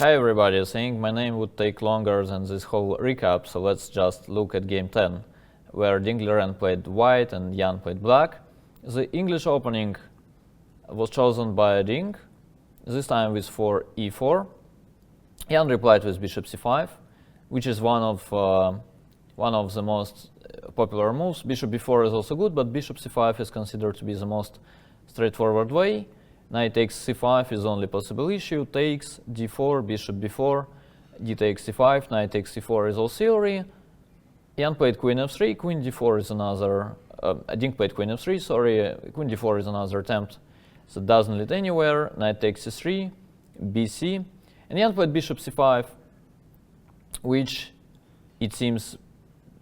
Hi everybody, I think my name would take longer than this whole recap, so let's just look at game 10, where Dingler played white and Jan played black. The English opening was chosen by Ding, this time with 4e4. Jan replied with bishop c5, which is one of the most popular moves. Bishop b4 is also good, but bishop c5 is considered to be the most straightforward way. Knight takes c5 is only possible issue, takes d4, bishop b4, d takes c5, knight takes c4 is all theory. Jan played queen f3, queen d4 is another, Ding played queen f3, sorry, queen d4 is another attempt that doesn't lead anywhere, knight takes c3, bc, and Jan played bishop c5, which it seems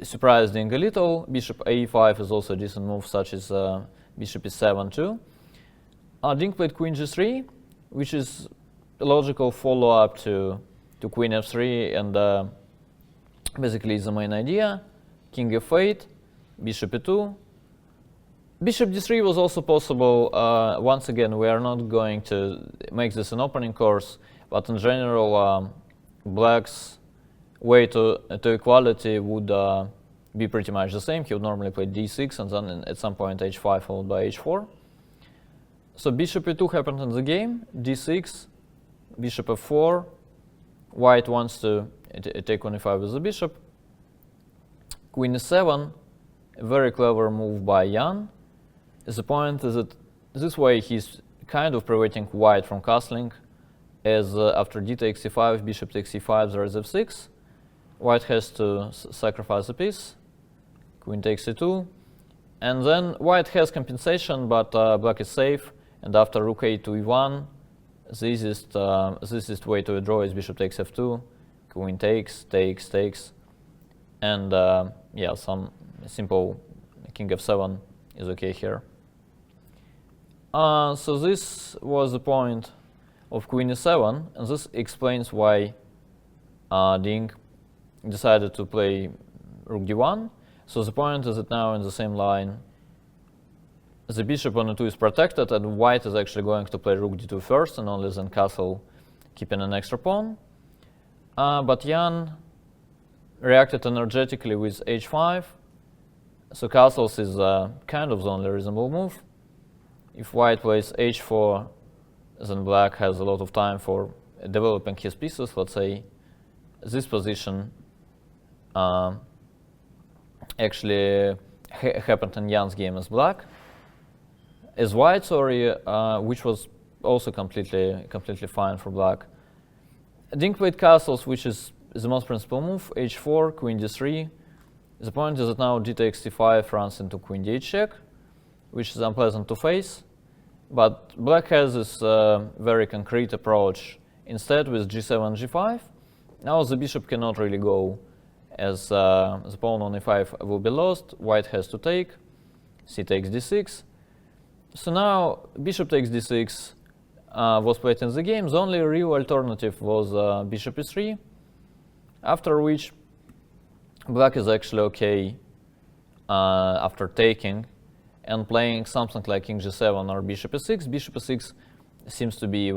surprised Ding a little. Bishop a5 is also a decent move, such as bishop e7 too. Ding played queen g3, which is a logical follow-up to queen f3, and basically is the main idea. King f8, bishop e2. Bishop d3 was also possible. Once again, we are not going to make this an opening course, but in general, black's way to equality would be pretty much the same. He would normally play d6 and then at some point h5 followed by h4. So bishop e2 happened in the game, d6, bishop f4, white wants to take on e5 with the bishop, queen e7, a very clever move by Jan. The point is that this way he's kind of preventing white from castling, as after d takes e5, bishop takes e5, there is f6, white has to sacrifice a piece, queen takes e2, and then white has compensation, but black is safe. And after rook a to e1, the easiest way to withdraw is bishop takes f2, queen takes, and yeah, some simple king f7 is okay here. So this was the point of queen e7, and this explains why Ding decided to play rook d1. So the point is that now in the same line, the bishop on e2 is protected, and white is actually going to play rook d2 first, and only then castle, keeping an extra pawn. But Jan reacted energetically with h5, so castles is kind of the only reasonable move. If white plays h4, then black has a lot of time for developing his pieces. Let's say this position actually happened in Jan's game as black. As white, sorry, which was also completely fine for black. Ding played castles, which is the most principal move, h4, queen d3. The point is that now d takes c5 runs into queen d8 check, which is unpleasant to face. But black has this very concrete approach instead with g7, g5. Now the bishop cannot really go, as the pawn on e5 will be lost, white has to take, c takes d6. So now bishop takes d6 was played in the game. The only real alternative was bishop e3, after which black is actually okay after taking and playing something like king g7 or bishop e6. Bishop e6 seems to be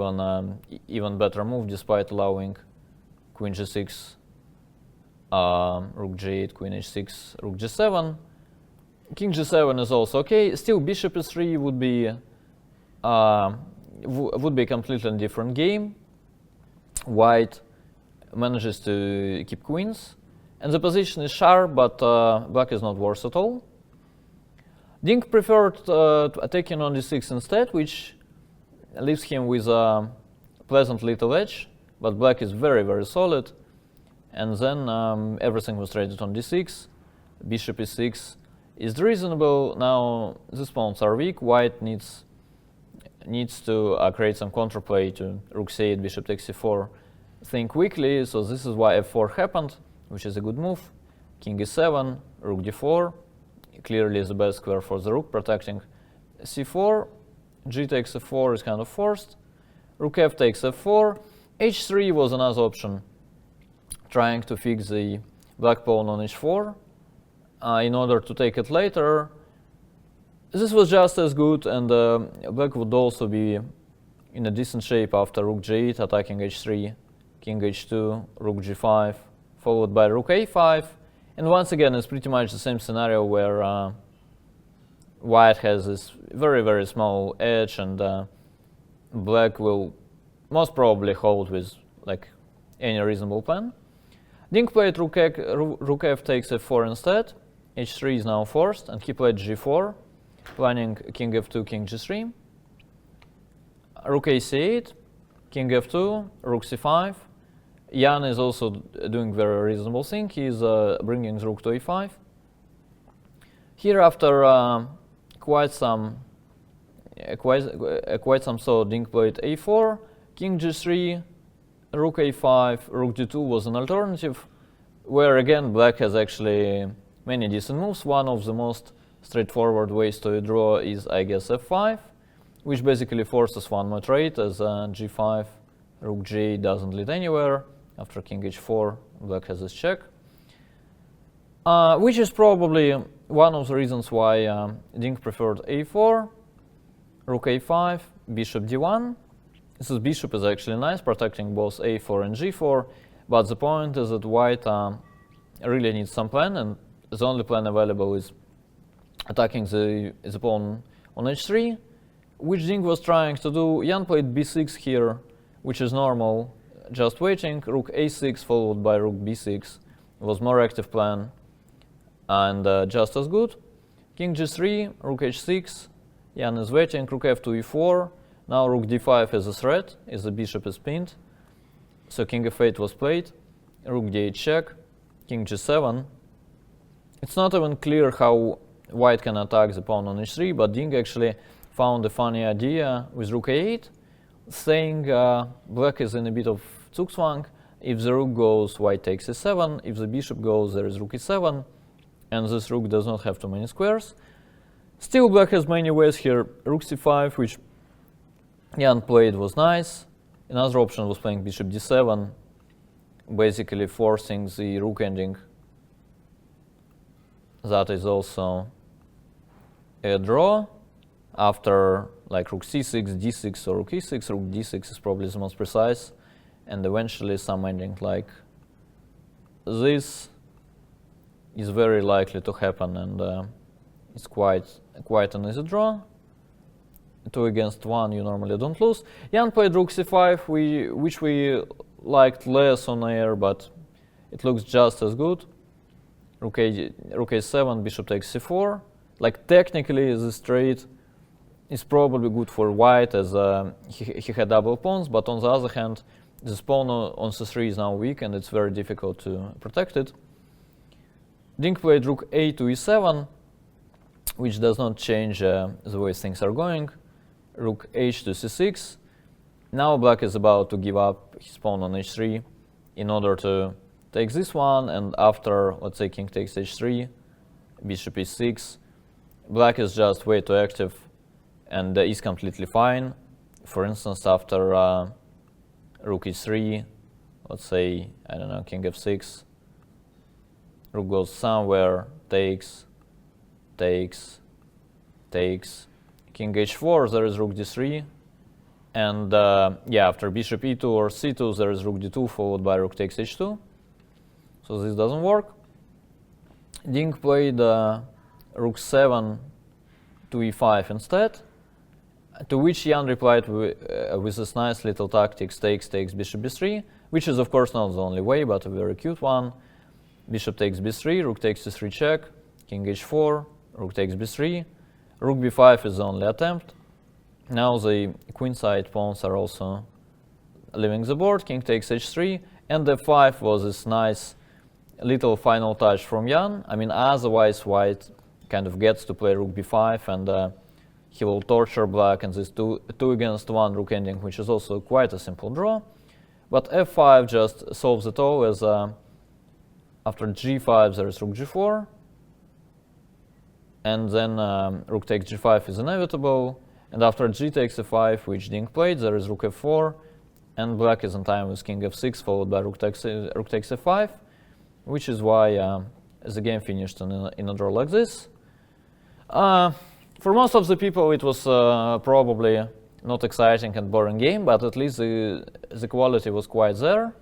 even better move, despite allowing queen g6, rook g8, queen h6, rook g7. King g7 is also okay. Still, bishop e3 would be a completely different game. White manages to keep queens, and the position is sharp, but black is not worse at all. Ding preferred taking on d6 instead, which leaves him with a pleasant little edge, but black is very, very solid. And then everything was traded on d6, bishop e6 is reasonable. Now these pawns are weak. White needs to create some counterplay to rook c8, bishop takes c4 thing quickly. So this is why f4 happened, which is a good move. King e7, rook d4, clearly the best square for the rook, protecting c4. G takes f4 is kind of forced. Rook f takes f4. h3 was another option, trying to fix the black pawn on h4. In order to take it later. This was just as good, and black would also be in a decent shape after rook g8, attacking h3 king h2, rook g5, followed by rook a5. And once again, it's pretty much the same scenario where white has this very, very small edge, and black will most probably hold with like any reasonable plan. Dink played rook f takes f4 instead. h3 is now forced, and he played g4, planning king f2, king g3. Rook a c8, king f2, rook c5. Jan is also doing very reasonable thing. He's bringing the rook to e5. Here, after quite some thought, Dink played a4, king g3, rook a5, rook d2 was an alternative, where again black has actually many decent moves. One of the most straightforward ways to draw is, I guess, f5, which basically forces one more trade, as g5, rook g doesn't lead anywhere. After king h4, black has this check, which is probably one of the reasons why Dink preferred a4, rook a5, bishop d1. This bishop is actually nice, protecting both a4 and g4, but the point is that white really needs some plan, and the only plan available is attacking the pawn on h3, which Dink was trying to do. Jan played b6 here, which is normal, just waiting. Rook a6 followed by rook b6 was more active plan, and just as good. King g3, rook h6, Jan is waiting, rook f2 e4, now rook d5 is a threat, as the bishop is pinned, so king f8 was played, rook d8 check, king g7. It's not even clear how white can attack the pawn on h3, but Dink actually found a funny idea with rook a8, saying black is in a bit of zugzwang. If the rook goes, white takes e7, if the bishop goes, there is rook e7, and this rook does not have too many squares. Still, black has many ways here. Rook c5, which Jan played, was nice. Another option was playing bishop d7, basically forcing the rook ending. That is also a draw. After like rook c6, d6, or rook e6, rook d6 is probably the most precise, and eventually some ending like this is very likely to happen, and it's quite an easy draw. 2 against 1, you normally don't lose. Jan played rook c5, which we liked less on air, but it looks just as good. Rook a7, bishop takes c4. Like technically, this trade is probably good for white, as he had double pawns, but on the other hand, this pawn on c3 is now weak, and it's very difficult to protect it. Dink played rook a to e7, which does not change the way things are going. Rook h to c6. Now black is about to give up his pawn on h3 in order to take this one, and after, let's say, king takes h3, bishop e6, black is just way too active and is completely fine. For instance, after rook e3, let's say, I don't know, king f6, rook goes somewhere, takes, king h4, there is rook d3, and yeah, after bishop e2 or c2, there is rook d2 followed by rook takes h2, so this doesn't work. Dink played rook 7 to e5 instead, to which Jan replied with this nice little tactics, takes bishop b3, which is of course not the only way, but a very cute one. Bishop takes b3, rook takes c3 check, king h4, rook takes b3, rook b5 is the only attempt. Now the queenside pawns are also leaving the board, king takes h3, and f5 was this nice little final touch from Jan. I mean, otherwise white kind of gets to play rook b5, and he will torture black in this 2 against 1 rook ending, which is also quite a simple draw. But f5 just solves it all, as after g5 there is rook g4, and then rook takes g5 is inevitable, and after g takes f5, which Dink played, there is rook f4, and black is in time with king f6 followed by rook takes f5, which is why the game finished in a draw like this. For most of the people it was probably not exciting and boring game, but at least the quality was quite there.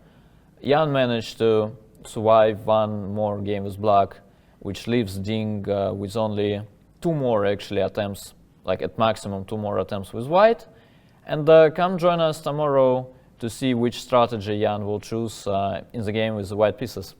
Jan managed to survive one more game with black, which leaves Ding with only two more actually attempts, like at maximum 2 more attempts with white. And come join us tomorrow to see which strategy Jan will choose in the game with the white pieces.